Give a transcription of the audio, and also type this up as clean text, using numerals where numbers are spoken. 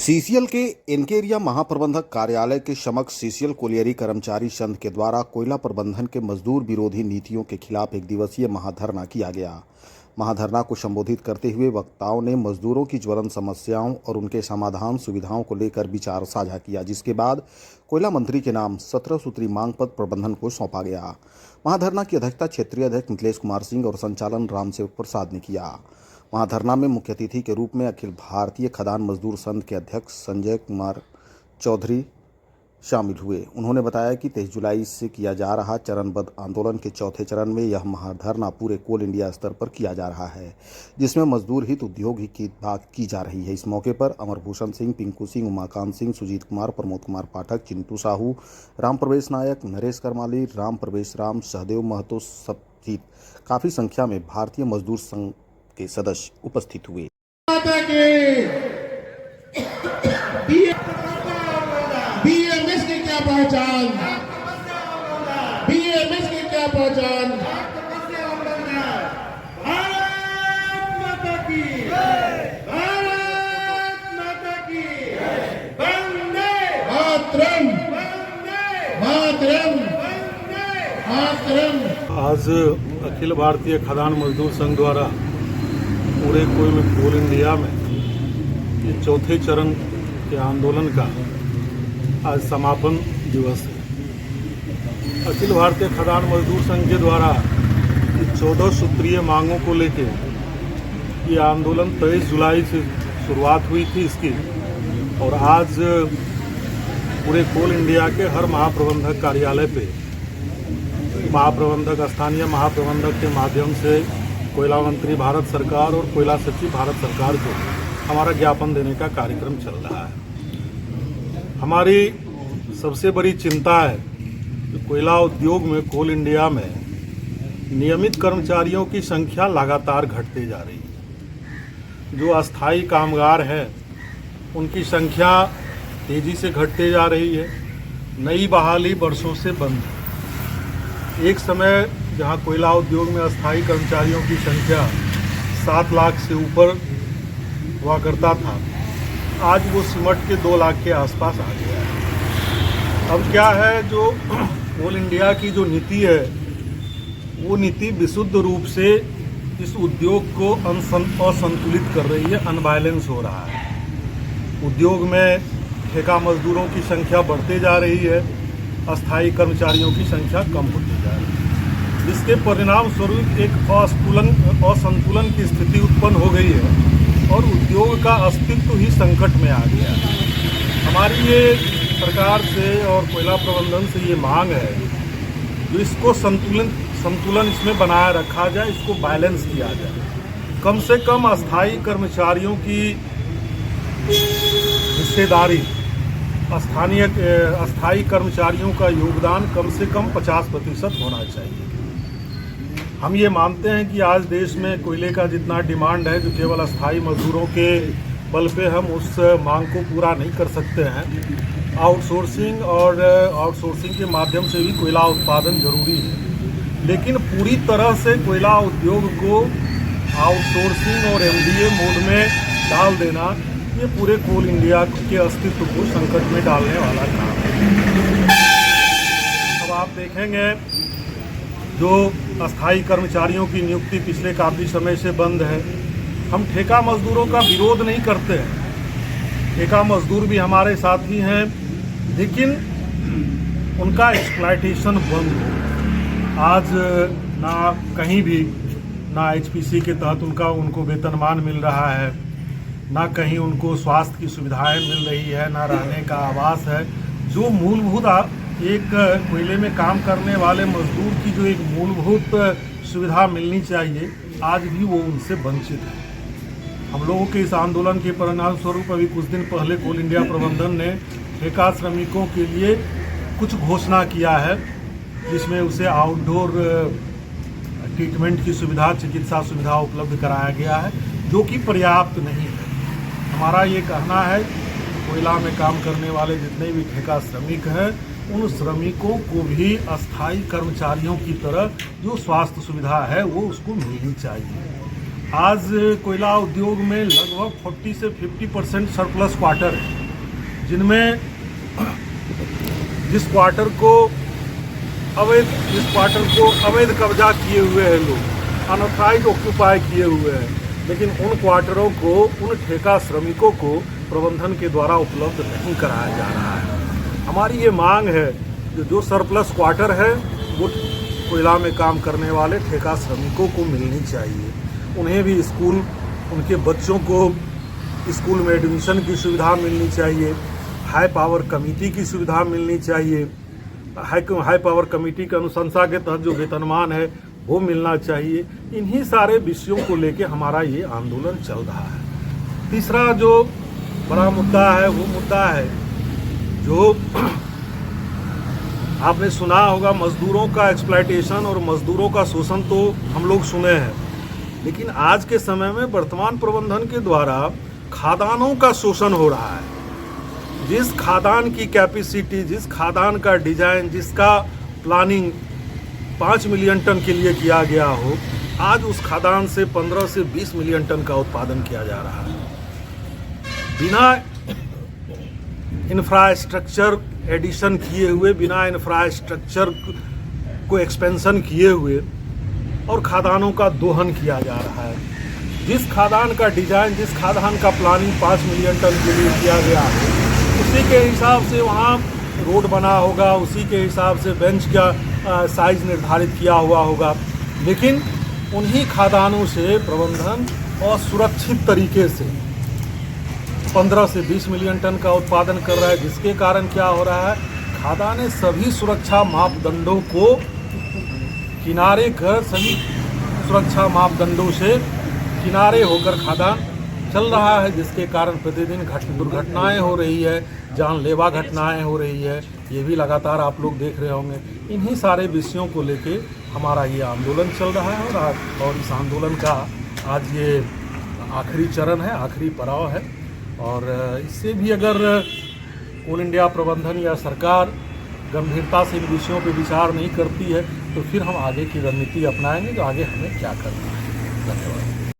CCL के इनकेरिया महाप्रबंधक कार्यालय के समक्ष सीसीएल कोलियरी कर्मचारी संघ के द्वारा कोयला प्रबंधन के मजदूर विरोधी नीतियों के खिलाफ एक दिवसीय महाधरना किया गया। महाधरना को संबोधित करते हुए वक्ताओं ने मजदूरों की ज्वलंत समस्याओं और उनके समाधान सुविधाओं को लेकर विचार साझा किया, जिसके बाद कोयला मंत्री के नाम 17 सूत्री मांग पत्र प्रबंधन को सौंपा गया। महाधरना की अध्यक्षता क्षेत्रीय अध्यक्ष मिथिलेश कुमार सिंह और संचालन रामसेवक प्रसाद ने किया। महाधरना में मुख्य अतिथि के रूप में अखिल भारतीय खदान मजदूर संघ के अध्यक्ष संजय कुमार चौधरी शामिल हुए। उन्होंने बताया कि 23 जुलाई से किया जा रहा चरणबद्ध आंदोलन के चौथे चरण में यह महाधरना पूरे कोल इंडिया स्तर पर किया जा रहा है, जिसमें मजदूर हित उद्योग की बात की जा रही है। इस मौके पर अमरभूषण सिंह, पिंकू सिंह, उमाकांत सिंह, सुजीत कुमार, प्रमोद कुमार पाठक, चिंटू साहू, राम प्रवेश नायक, नरेश करमाली, राम प्रवेश राम, सहदेव महतो सहित काफी संख्या में भारतीय मजदूर संघ के सदस्य उपस्थित हुए। बीएमएस की क्या पहचान, बीएमएस की क्या पहचान, भारत माता की, भारत माता की, वंदे मातरम, मातरम, मातरम। आज अखिल भारतीय खदान मजदूर संघ द्वारा पूरे कोल इंडिया में ये चौथे चरण के आंदोलन का आज समापन दिवस है। अखिल भारतीय खदान मजदूर संघ के द्वारा 14 सूत्रीय मांगों को लेकर ये आंदोलन 23 जुलाई से शुरुआत हुई थी इसकी, और आज पूरे कोल इंडिया के हर महाप्रबंधक कार्यालय पे महाप्रबंधक, स्थानीय महाप्रबंधक के माध्यम से कोयला मंत्री भारत सरकार और कोयला सचिव भारत सरकार को हमारा ज्ञापन देने का कार्यक्रम चल रहा है। हमारी सबसे बड़ी चिंता है कि कोयला उद्योग में, कोल इंडिया में नियमित कर्मचारियों की संख्या लगातार घटते जा रही है। जो अस्थायी कामगार हैं उनकी संख्या तेजी से घटते जा रही है। नई बहाली वर्षों से बंद है। एक समय जहां कोयला उद्योग में अस्थायी कर्मचारियों की संख्या 7 लाख से ऊपर हुआ करता था, आज वो सिमट के 2 लाख के आसपास आ गया है। अब क्या है, जो कोल इंडिया की जो नीति है वो नीति विशुद्ध रूप से इस उद्योग को असंतुलित कर रही है, अनबैलेंस हो रहा है। उद्योग में ठेका मजदूरों की संख्या बढ़ते जा रही है, अस्थायी कर्मचारियों की संख्या कम होती जा रही है, जिसके परिणाम स्वरूप एक असंतुलन की स्थिति उत्पन्न हो गई है और उद्योग का अस्तित्व ही संकट में आ गया है। हमारी ये सरकार से और कोयला प्रबंधन से ये मांग है जो इसको संतुलन इसमें बनाए रखा जाए, इसको बैलेंस किया जाए। कम से कम अस्थायी कर्मचारियों की हिस्सेदारी, अस्थायी कर्मचारियों का योगदान कम से कम 50% होना चाहिए। हम ये मानते हैं कि आज देश में कोयले का जितना डिमांड है, जो केवल अस्थायी मजदूरों के बल पे हम उस मांग को पूरा नहीं कर सकते हैं। आउटसोर्सिंग के माध्यम से भी कोयला उत्पादन जरूरी है, लेकिन पूरी तरह से कोयला उद्योग को आउटसोर्सिंग और एमडीए मोड में डाल देना, ये पूरे कोल इंडिया के अस्तित्व को संकट में डालने वाला काम है। अब आप देखेंगे जो अस्थायी कर्मचारियों की नियुक्ति पिछले काफ़ी समय से बंद है। हम ठेका मजदूरों का विरोध नहीं करते हैं, ठेका मजदूर भी हमारे साथ ही हैं, लेकिन उनका एक्सप्लॉयटेशन बंद हो। आज ना कहीं भी ना एचपीसी के तहत उनको वेतनमान मिल रहा है, ना कहीं उनको स्वास्थ्य की सुविधाएं मिल रही है, ना रहने का आवास है। जो मूलभूत एक कोयले में काम करने वाले मजदूर की जो एक मूलभूत सुविधा मिलनी चाहिए, आज भी वो उनसे वंचित है। हम लोगों के इस आंदोलन के परिणाम स्वरूप अभी कुछ दिन पहले कोल इंडिया प्रबंधन ने ठेका श्रमिकों के लिए कुछ घोषणा किया है, जिसमें उसे आउटडोर ट्रीटमेंट की सुविधा, चिकित्सा सुविधा उपलब्ध कराया गया है, जो कि पर्याप्त नहीं है। हमारा ये कहना है कोयला में काम करने वाले जितने भी ठेका श्रमिक हैं, उन श्रमिकों को भी अस्थायी कर्मचारियों की तरह जो स्वास्थ्य सुविधा है वो उसको मिलनी चाहिए। आज कोयला उद्योग में लगभग 40 से 50% सरप्लस क्वार्टर है। जिनमें जिस क्वार्टर को अवैध कब्जा किए हुए हैं लोग, अनऑथराइज ऑक्यूपाई किए हुए हैं, लेकिन उन क्वार्टरों को, उन ठेका श्रमिकों को प्रबंधन के द्वारा उपलब्ध नहीं कराया जा रहा है। हमारी ये मांग है कि जो सरप्लस क्वार्टर है वो कोयला में काम करने वाले ठेका श्रमिकों को मिलनी चाहिए। उन्हें भी स्कूल, उनके बच्चों को स्कूल में एडमिशन की सुविधा मिलनी चाहिए, हाई पावर कमेटी की सुविधा मिलनी चाहिए, हाई पावर कमेटी की अनुशंसा के तहत जो वेतनमान है वो मिलना चाहिए। इन्हीं सारे विषयों को लेके हमारा ये आंदोलन चल रहा है। तीसरा जो बड़ा मुद्दा है वो मुद्दा है जो आपने सुना होगा, मजदूरों का एक्सप्लॉयटेशन और मजदूरों का शोषण तो हम लोग सुने हैं, लेकिन आज के समय में वर्तमान प्रबंधन के द्वारा खादानों का शोषण हो रहा है। जिस खादान की कैपेसिटी, जिस खादान का डिजाइन, जिसका प्लानिंग 5 मिलियन टन के लिए किया गया हो, आज उस खादान से 15 से 20 मिलियन टन का उत्पादन किया जा रहा है। बिना इंफ्रास्ट्रक्चर एडिशन किए हुए, बिना इंफ्रास्ट्रक्चर को एक्सपेंशन किए हुए और खादानों का दोहन किया जा रहा है। जिस खादान का डिजाइन, जिस खादान का प्लानिंग 5 मिलियन टन के लिए किया गया है, उसी के हिसाब से वहाँ रोड बना होगा, उसी के हिसाब से बेंच का साइज निर्धारित किया हुआ होगा, लेकिन उन्हीं खादानों से प्रबंधन असुरक्षित तरीके से 15 से 20 मिलियन टन का उत्पादन कर रहा है, जिसके कारण क्या हो रहा है, खादानें सभी सुरक्षा मापदंडों को किनारे कर, सभी सुरक्षा मापदंडों से किनारे होकर खादान चल रहा है, जिसके कारण प्रतिदिन दुर्घटनाएं हो रही है, जानलेवा घटनाएं हो रही है। ये भी लगातार आप लोग देख रहे होंगे। इन्हीं सारे विषयों को लेके हमारा ये आंदोलन चल रहा है और इस आंदोलन का आज ये आखिरी चरण है, आखिरी पड़ाव है। और इससे भी अगर कोल इंडिया प्रबंधन या सरकार गंभीरता से इन विषयों पर विचार नहीं करती है तो फिर हम आगे की रणनीति अपनाएंगे, तो आगे हमें क्या करना है। धन्यवाद।